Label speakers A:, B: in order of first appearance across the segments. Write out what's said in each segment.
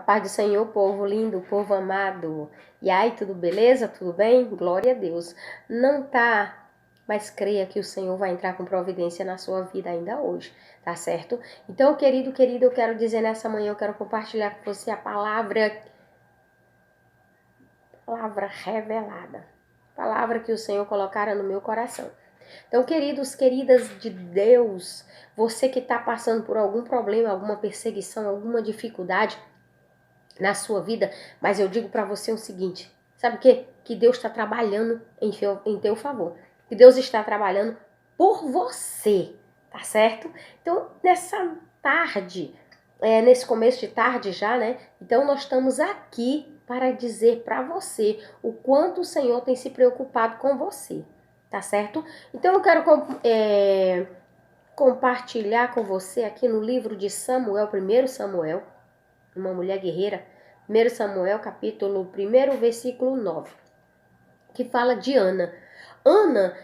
A: paz do Senhor, povo lindo, povo amado. E aí, tudo beleza? Tudo bem? Glória a Deus. Não tá, mas creia que o Senhor vai entrar com providência na sua vida ainda hoje, tá certo? Então, querido, eu quero dizer nessa manhã, eu quero compartilhar com você a palavra revelada. Palavra que o Senhor colocara no meu coração. Então, queridos, queridas de Deus, você que está passando por algum problema, alguma perseguição, alguma dificuldade na sua vida, mas eu digo para você o seguinte, sabe o quê? Que Deus está trabalhando em teu favor, que Deus está trabalhando por você, tá certo? Então, nessa tarde, nesse começo de tarde já, né? Então, nós estamos aqui para dizer para você o quanto o Senhor tem se preocupado com você, tá certo? Então, eu quero compartilhar com você aqui no livro de Samuel, 1 Samuel, uma mulher guerreira, 1 Samuel capítulo 1, versículo 9, que fala de Ana. Ana,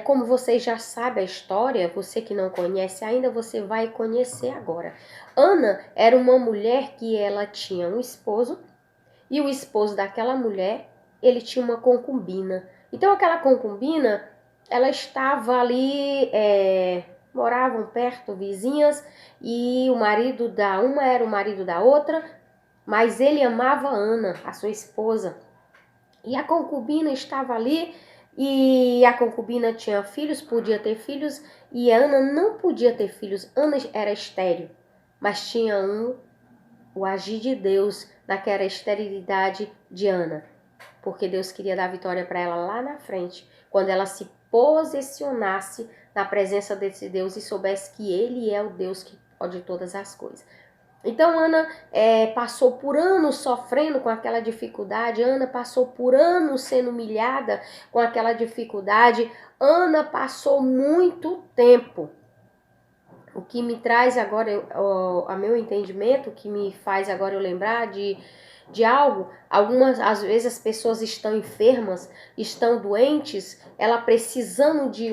A: como vocês já sabem a história, você que não conhece ainda, você vai conhecer agora. Ana era uma mulher que ela tinha um esposo, e o esposo daquela mulher, ele tinha uma concubina. Então aquela concubina, ela estava ali, moravam perto, vizinhas, e o marido da uma era o marido da outra, mas ele amava Ana, a sua esposa. E a concubina estava ali, e a concubina tinha filhos, podia ter filhos, e Ana não podia ter filhos. Ana era estéril, mas tinha o agir de Deus naquela esterilidade de Ana, porque Deus queria dar vitória para ela lá na frente, quando ela se posicionasse na presença desse Deus e soubesse que Ele é o Deus que pode todas as coisas. Então Ana passou por anos sofrendo com aquela dificuldade, Ana passou por anos sendo humilhada com aquela dificuldade, Ana passou muito tempo. O que me traz agora, a meu entendimento, o que me faz agora eu lembrar de algo, às vezes as pessoas estão enfermas, estão doentes, ela precisando de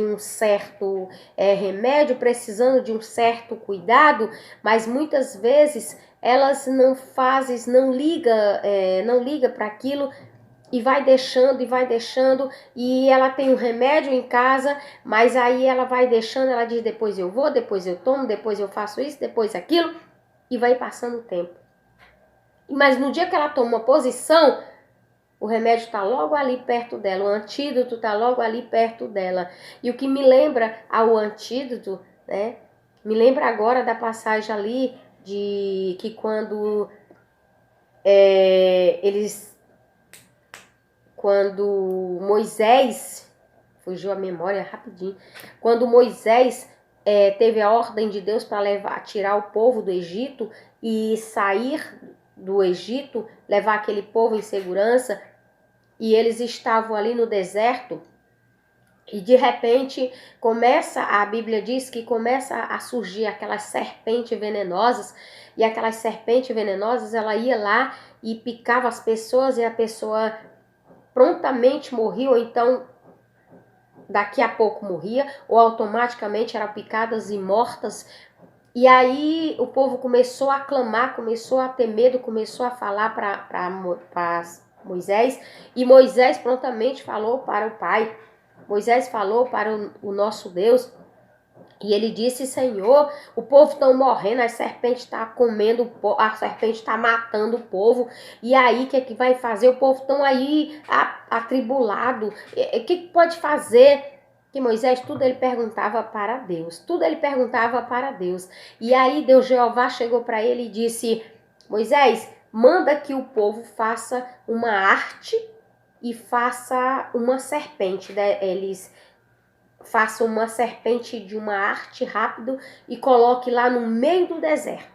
A: um certo remédio, precisando de um certo cuidado, mas muitas vezes elas não liga para aquilo, e vai deixando, e ela tem um remédio em casa, mas aí ela vai deixando, ela diz, depois eu vou, depois eu tomo, depois eu faço isso, depois aquilo, e vai passando o tempo. Mas no dia que ela toma uma posição, o remédio está logo ali perto dela, o antídoto está logo ali perto dela. E o que me lembra ao antídoto, né? Me lembra agora da passagem ali de que quando Moisés, fugiu a memória rapidinho, quando Moisés teve a ordem de Deus para tirar o povo do Egito e sair do Egito, levar aquele povo em segurança, e eles estavam ali no deserto, e de repente a Bíblia diz que começa a surgir aquelas serpentes venenosas, e aquelas serpentes venenosas, ela ia lá e picava as pessoas, e a pessoa prontamente morria, ou então daqui a pouco morria, ou automaticamente eram picadas e mortas. E aí o povo começou a clamar, começou a ter medo, começou a falar para Moisés, e Moisés prontamente falou para o Pai. Moisés falou para o nosso Deus, e ele disse, Senhor, o povo está morrendo, a serpente está comendo o povo, a serpente está matando o povo, e aí o que vai fazer? O povo estão aí atribulado, o que pode fazer? Que Moisés, tudo ele perguntava para Deus, E aí Deus Jeová chegou para ele e disse, Moisés, manda que o povo faça uma arte e faça uma serpente, né? Eles façam uma serpente de uma arte rápido e coloque lá no meio do deserto.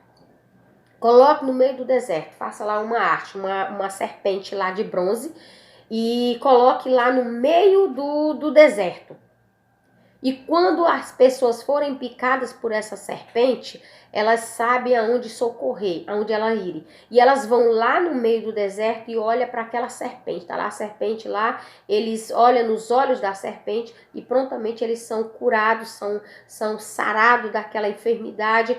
A: Faça lá uma arte, uma serpente lá de bronze e coloque lá no meio do deserto. E quando as pessoas forem picadas por essa serpente, elas sabem aonde socorrer, aonde elas irem. E elas vão lá no meio do deserto e olham para aquela serpente. Está lá a serpente lá, eles olham nos olhos da serpente e prontamente eles são curados, são sarados daquela enfermidade,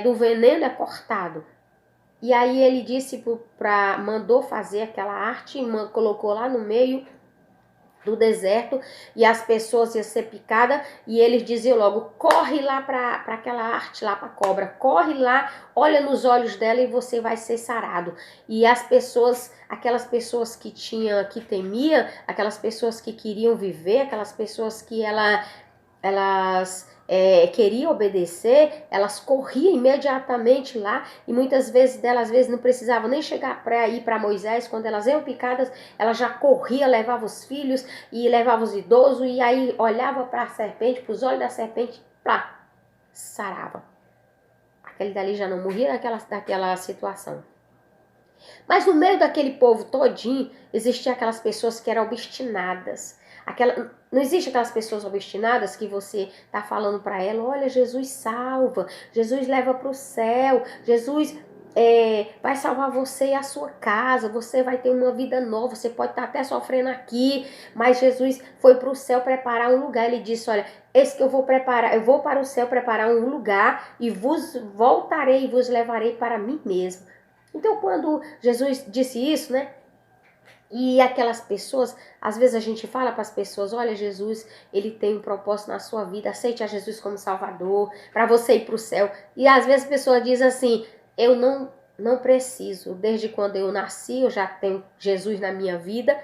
A: do veneno é cortado. E aí ele disse mandou fazer aquela arte, colocou lá no meio do deserto, e as pessoas iam ser picadas, e eles diziam logo, corre lá para aquela arte lá, para a cobra, corre lá, olha nos olhos dela e você vai ser sarado. E as pessoas, aquelas pessoas que temia, aquelas pessoas que queriam viver, aquelas pessoas que elas queriam obedecer, elas corriam imediatamente lá, e muitas vezes delas, às vezes, não precisavam nem chegar para ir para Moisés. Quando elas iam picadas, elas já corriam, levavam os filhos e levavam os idosos, e aí olhava para a serpente, para os olhos da serpente, plá, sarava. Aquele dali já não morria daquela situação. Mas no meio daquele povo todinho, existiam aquelas pessoas que eram obstinadas. Não existe aquelas pessoas obstinadas que você está falando para ela, olha, Jesus salva, Jesus leva para o céu, Jesus vai salvar você e a sua casa, você vai ter uma vida nova, você pode estar até sofrendo aqui, mas Jesus foi para o céu preparar um lugar. Ele disse, olha, esse que eu vou preparar, eu vou para o céu preparar um lugar e vos voltarei e vos levarei para mim mesmo. Então, quando Jesus disse isso, né? E aquelas pessoas, às vezes a gente fala para as pessoas, olha, Jesus, ele tem um propósito na sua vida, aceite a Jesus como Salvador, para você ir para o céu. E às vezes a pessoa diz assim, eu não preciso, desde quando eu nasci eu já tenho Jesus na minha vida,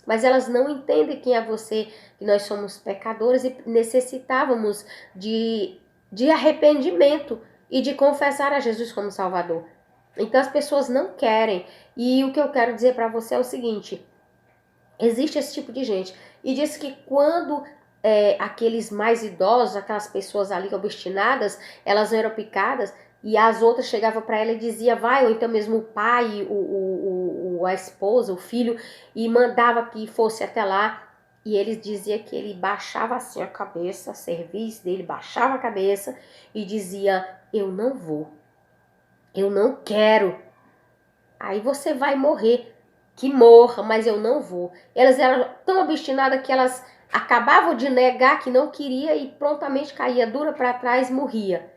A: mas elas não entendem quem é você, que nós somos pecadores e necessitávamos de arrependimento e de confessar a Jesus como Salvador. Então as pessoas não querem. E o que eu quero dizer para você é o seguinte, existe esse tipo de gente. E diz que quando aqueles mais idosos, aquelas pessoas ali obstinadas, elas eram picadas, e as outras chegavam para ela e dizia, vai, ou então mesmo o pai, a esposa, o filho, e mandava que fosse até lá. E ele dizia que ele baixava assim a cabeça, a cerviz dele baixava a cabeça e dizia, eu não vou. Eu não quero. Aí você vai morrer. Que morra, mas eu não vou. Elas eram tão obstinadas que elas acabavam de negar que não queria e prontamente caía dura para trás e morria.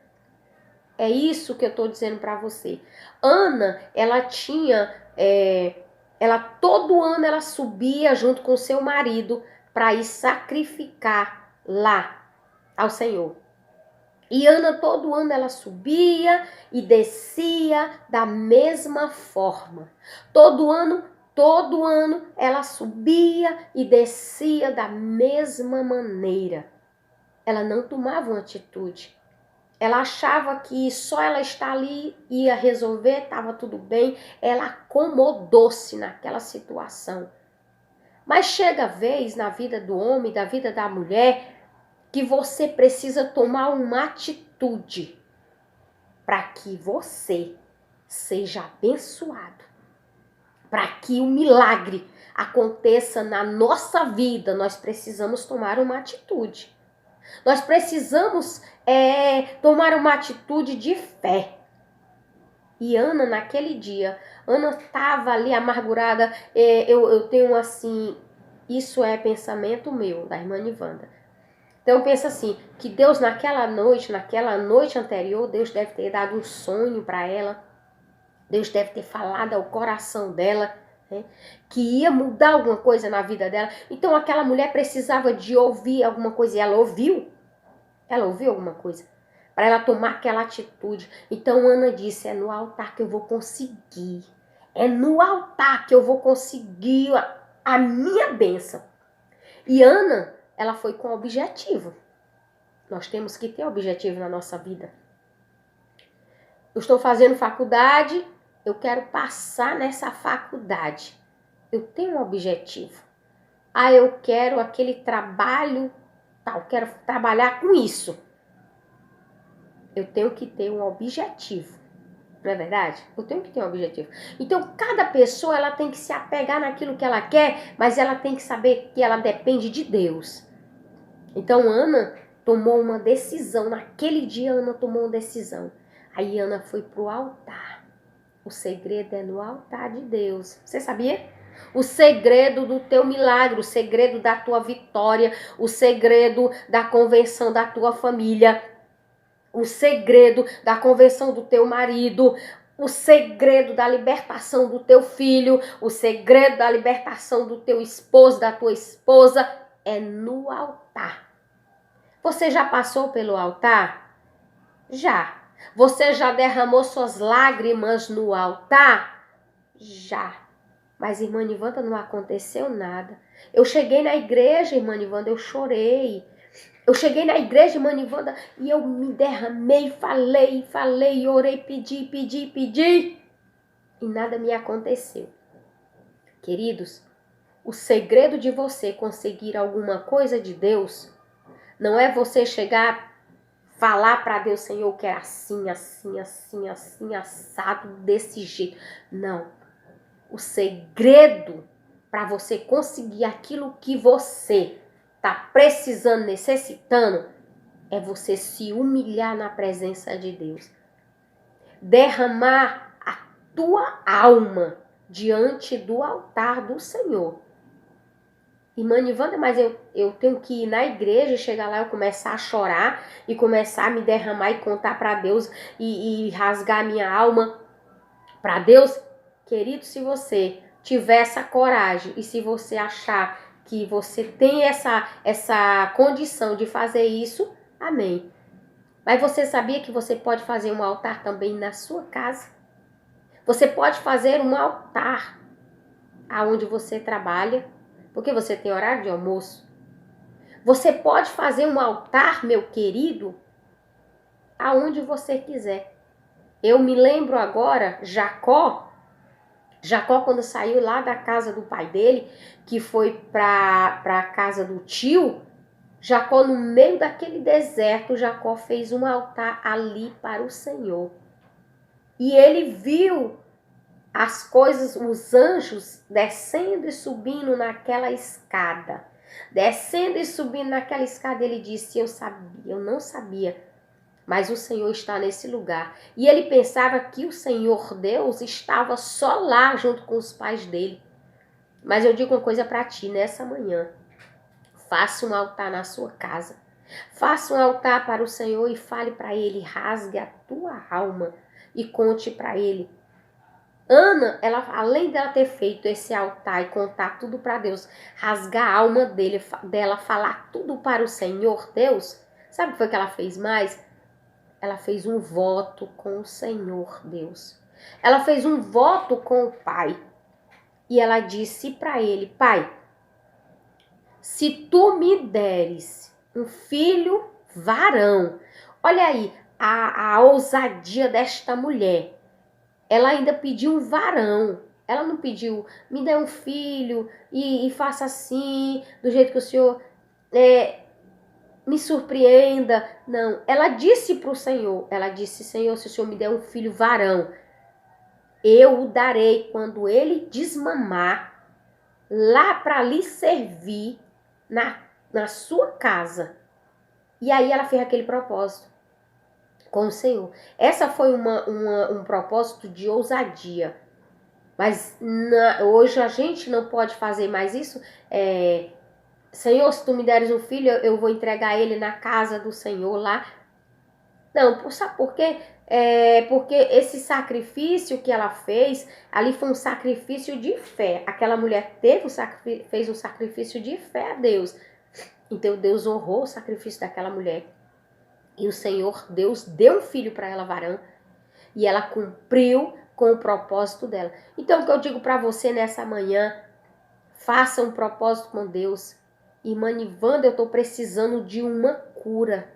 A: É isso que eu estou dizendo para você. Ana, ela tinha... todo ano ela subia junto com seu marido para ir sacrificar lá ao Senhor. E Ana, todo ano, ela subia e descia da mesma forma. Todo ano, ela subia e descia da mesma maneira. Ela não tomava uma atitude. Ela achava que só ela estar ali ia resolver, estava tudo bem. Ela acomodou-se naquela situação. Mas chega a vez na vida do homem, da vida da mulher, que você precisa tomar uma atitude para que você seja abençoado, para que o milagre aconteça na nossa vida. Nós precisamos tomar uma atitude. Nós precisamos tomar uma atitude de fé. E Ana, naquele dia, Ana estava ali amargurada. Eu tenho assim, isso é pensamento meu, da irmã Nivanda. Então pensa assim, que Deus naquela noite anterior, Deus deve ter dado um sonho para ela. Deus deve ter falado ao coração dela, né, que ia mudar alguma coisa na vida dela. Então aquela mulher precisava de ouvir alguma coisa e ela ouviu. Ela ouviu alguma coisa para ela tomar aquela atitude. Então Ana disse, é no altar que eu vou conseguir. É no altar que eu vou conseguir a minha bênção. E Ana, ela foi com objetivo. Nós temos que ter objetivo na nossa vida. Eu estou fazendo faculdade, eu quero passar nessa faculdade. Eu tenho um objetivo. Eu quero aquele trabalho, eu quero trabalhar com isso. Eu tenho que ter um objetivo. Não é verdade? Eu tenho que ter um objetivo. Então, cada pessoa ela tem que se apegar naquilo que ela quer, mas ela tem que saber que ela depende de Deus. Então, Ana tomou uma decisão. Naquele dia, Ana tomou uma decisão. Aí, Ana foi para o altar. O segredo é no altar de Deus. Você sabia? O segredo do teu milagre, o segredo da tua vitória, o segredo da conversão da tua família, o segredo da conversão do teu marido, O segredo da libertação do teu filho, o segredo da libertação do teu esposo, da tua esposa, é no altar. Você já passou pelo altar? Já. Você já derramou suas lágrimas no altar? Já. Mas, irmã Nivanda, não aconteceu nada. Eu cheguei na igreja, irmã Nivanda, eu chorei. Eu cheguei na igreja, irmã Nivanda, e eu me derramei, falei, orei, pedi. E nada me aconteceu. Queridos, o segredo de você conseguir alguma coisa de Deus não é você chegar, falar para Deus, Senhor, eu quero assim, assado, desse jeito. Não. O segredo para você conseguir aquilo que você está precisando, necessitando, é você se humilhar na presença de Deus. Derramar a tua alma diante do altar do Senhor. Irmã Nivanda, mas eu tenho que ir na igreja, chegar lá, eu começar a chorar e começar a me derramar e contar para Deus e rasgar minha alma para Deus. Querido, se você tiver essa coragem e se você achar que você tem essa condição de fazer isso, amém. Mas você sabia que você pode fazer um altar também na sua casa? Você pode fazer um altar aonde você trabalha, porque você tem horário de almoço. Você pode fazer um altar, meu querido, aonde você quiser. Eu me lembro agora, Jacó, quando saiu lá da casa do pai dele, que foi para a casa do tio, Jacó, no meio daquele deserto, Jacó fez um altar ali para o Senhor. E ele viu as coisas, os anjos descendo e subindo naquela escada. Descendo e subindo naquela escada, ele disse, eu não sabia, mas o Senhor está nesse lugar. E ele pensava que o Senhor Deus estava só lá junto com os pais dele. Mas eu digo uma coisa para ti nessa manhã. Faça um altar na sua casa. Faça um altar para o Senhor e fale para ele, rasgue a tua alma e conte para ele. Ana, ela, além dela ter feito esse altar e contar tudo para Deus, rasgar a alma dela, falar tudo para o Senhor Deus, sabe o que foi que ela fez mais? Ela fez um voto com o Senhor Deus. Ela fez um voto com o Pai. E ela disse para ele, Pai, se tu me deres um filho varão, olha aí a ousadia desta mulher. Ela ainda pediu um varão. Ela não pediu, me dê um filho e faça assim, do jeito que o Senhor me surpreenda. Não, ela disse para o Senhor, ela disse, Senhor, se o Senhor me der um filho varão, eu o darei quando ele desmamar, lá para lhe servir na sua casa. E aí ela fez aquele propósito com o Senhor. Essa foi um propósito de ousadia. Mas hoje a gente não pode fazer mais isso. Senhor, se tu me deres um filho, eu vou entregar ele na casa do Senhor lá. Não, sabe por quê? Porque esse sacrifício que ela fez, ali foi um sacrifício de fé. Aquela mulher fez um sacrifício de fé a Deus. Então Deus honrou o sacrifício daquela mulher. E o Senhor Deus deu um filho para ela, varão. E ela cumpriu com o propósito dela. Então o que eu digo para você nessa manhã, faça um propósito com Deus. Irmã Nivanda, eu estou precisando de uma cura.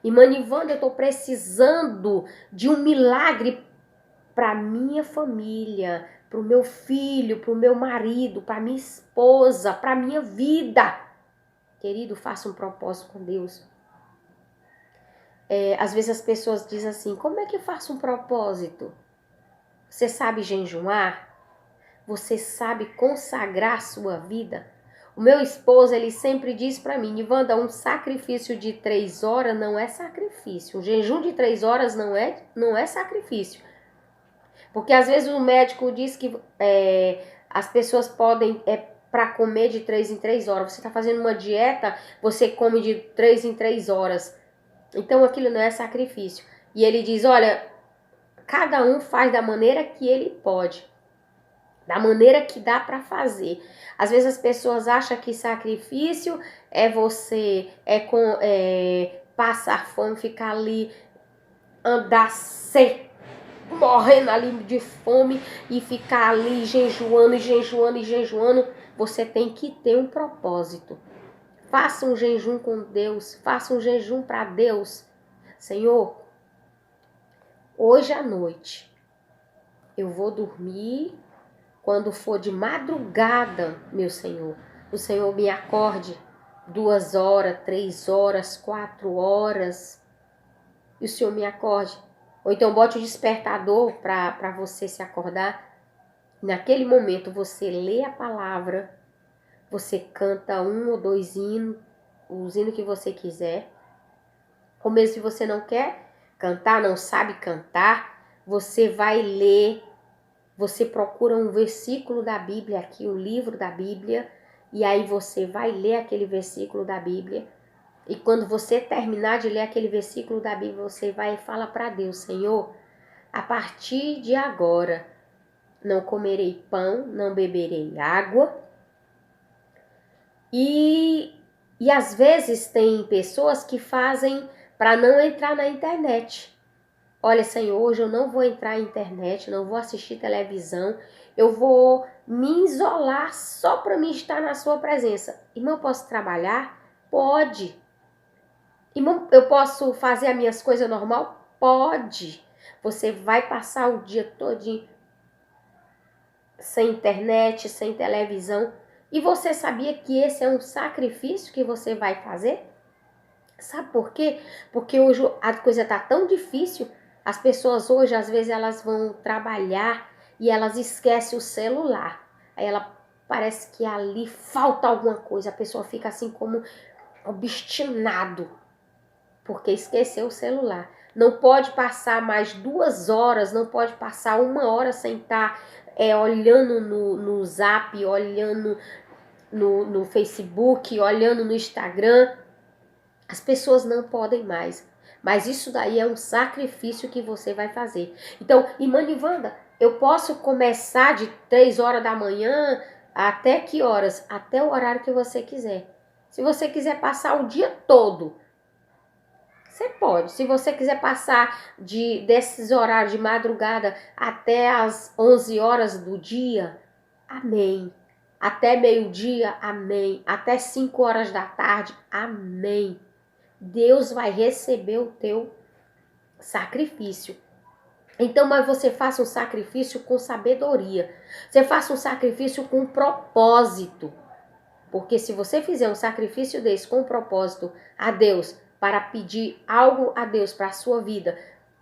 A: Irmã Nivanda, eu estou precisando de um milagre para minha família, para o meu filho, para o meu marido, para minha esposa, para minha vida. Querido, faça um propósito com Deus. Às vezes as pessoas dizem assim, como é que eu faço um propósito? Você sabe jejuar? Você sabe consagrar a sua vida? O meu esposo, ele sempre diz para mim, Nivanda, um sacrifício de 3 horas não é sacrifício. Um jejum de 3 horas não é sacrifício. Porque às vezes o médico diz que as pessoas podem, para comer de 3 em 3 horas. Você está fazendo uma dieta, você come de 3 em 3 horas. Então aquilo não é sacrifício. E ele diz, olha, Cada um faz da maneira que ele pode, da maneira que dá para fazer. Às vezes as pessoas acham que sacrifício é você passar fome, ficar ali, andar sem, morrendo ali de fome e ficar ali jejuando e jejuando e jejuando. Você tem que ter um propósito. Faça um jejum com Deus, faça um jejum para Deus. Senhor, hoje à noite eu vou dormir. Quando for de madrugada, meu Senhor, o Senhor me acorde 2 horas, 3 horas, 4 horas, e o Senhor me acorde. Ou então bote o despertador para você se acordar. Naquele momento você lê a palavra, você canta 1 ou 2 hinos, os hinos que você quiser. Ou mesmo se você não quer cantar, não sabe cantar, você vai ler. Você procura um versículo da Bíblia aqui, um livro da Bíblia, e aí você vai ler aquele versículo da Bíblia. E quando você terminar de ler aquele versículo da Bíblia, você vai e fala para Deus: Senhor, a partir de agora, não comerei pão, não beberei água. E às vezes tem pessoas que fazem para não entrar na internet. Olha, Senhor, hoje eu não vou entrar na internet, não vou assistir televisão, eu vou me isolar só para mim estar na sua presença. Irmão, eu posso trabalhar? Pode. Irmão, eu posso fazer as minhas coisas normal? Pode. Você vai passar o dia todo sem internet, sem televisão. E você sabia que esse é um sacrifício que você vai fazer? Sabe por quê? Porque hoje a coisa tá tão difícil. As pessoas hoje, às vezes, elas vão trabalhar e elas esquecem o celular. Aí ela parece que ali falta alguma coisa. A pessoa fica assim como obstinado porque esqueceu o celular. Não pode passar mais 2 horas, não pode passar 1 hora sem estar olhando no Zap, olhando no Facebook, olhando no Instagram. As pessoas não podem mais. Mas isso daí é um sacrifício que você vai fazer. Então, irmã Nivanda, eu posso começar de 3 horas da manhã até que horas? Até o horário que você quiser. Se você quiser passar o dia todo, você pode. Se você quiser passar desses horários de madrugada até as 11 horas do dia, amém. Até meio-dia, amém. Até 5 horas da tarde, amém. Deus vai receber o teu sacrifício. Então, mas você faça um sacrifício com sabedoria. Você faça um sacrifício com propósito. Porque se você fizer um sacrifício desse com propósito a Deus, para pedir algo a Deus para a sua vida,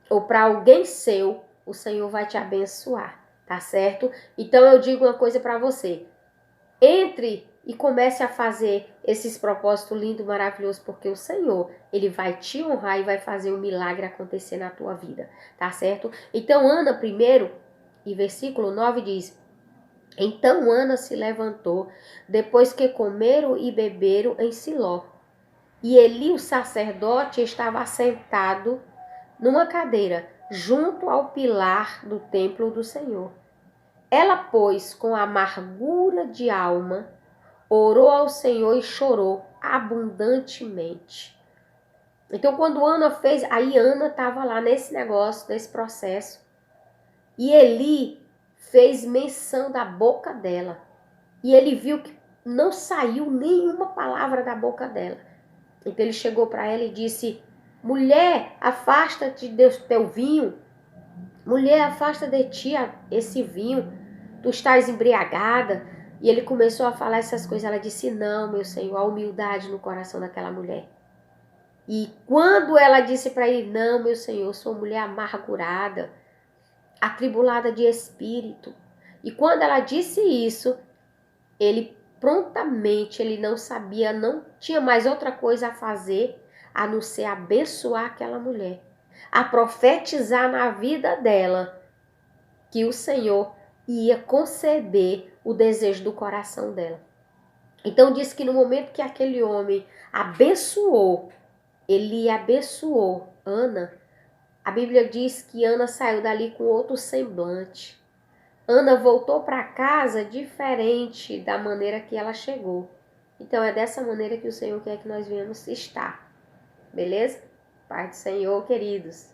A: ou para alguém seu, o Senhor vai te abençoar, tá certo? Então eu digo uma coisa para você. Entre e comece a fazer esses propósitos lindos, maravilhosos, porque o Senhor, Ele vai te honrar e vai fazer um milagre acontecer na tua vida, tá certo? Então Ana primeiro, e versículo 9 diz: Então Ana se levantou, depois que comeram e beberam em Siló. E Eli, o sacerdote, estava assentado numa cadeira, junto ao pilar do templo do Senhor. Ela, pois, com amargura de alma, orou ao Senhor e chorou abundantemente. Então, quando Ana fez, aí Ana estava lá nesse negócio, nesse processo. E Eli fez menção da boca dela. E ele viu que não saiu nenhuma palavra da boca dela. Então ele chegou para ela e disse: Mulher, afasta-te do teu vinho. Mulher, afasta de ti esse vinho. Tu estás embriagada. E ele começou a falar essas coisas. Ela disse: Não, meu Senhor, a humildade no coração daquela mulher. E quando ela disse para ele: Não, meu Senhor, eu sou mulher amargurada, atribulada de espírito. E quando ela disse isso, ele prontamente, ele não sabia, não tinha mais outra coisa a fazer a não ser abençoar aquela mulher, a profetizar na vida dela que o Senhor ia conceder o desejo do coração dela. Então diz que no momento que aquele homem abençoou, ele abençoou Ana, A Bíblia diz que Ana saiu dali com outro semblante. Ana voltou para casa diferente da maneira que ela chegou. Então é dessa maneira que o Senhor quer que nós venhamos estar. Beleza? Pai do Senhor, queridos.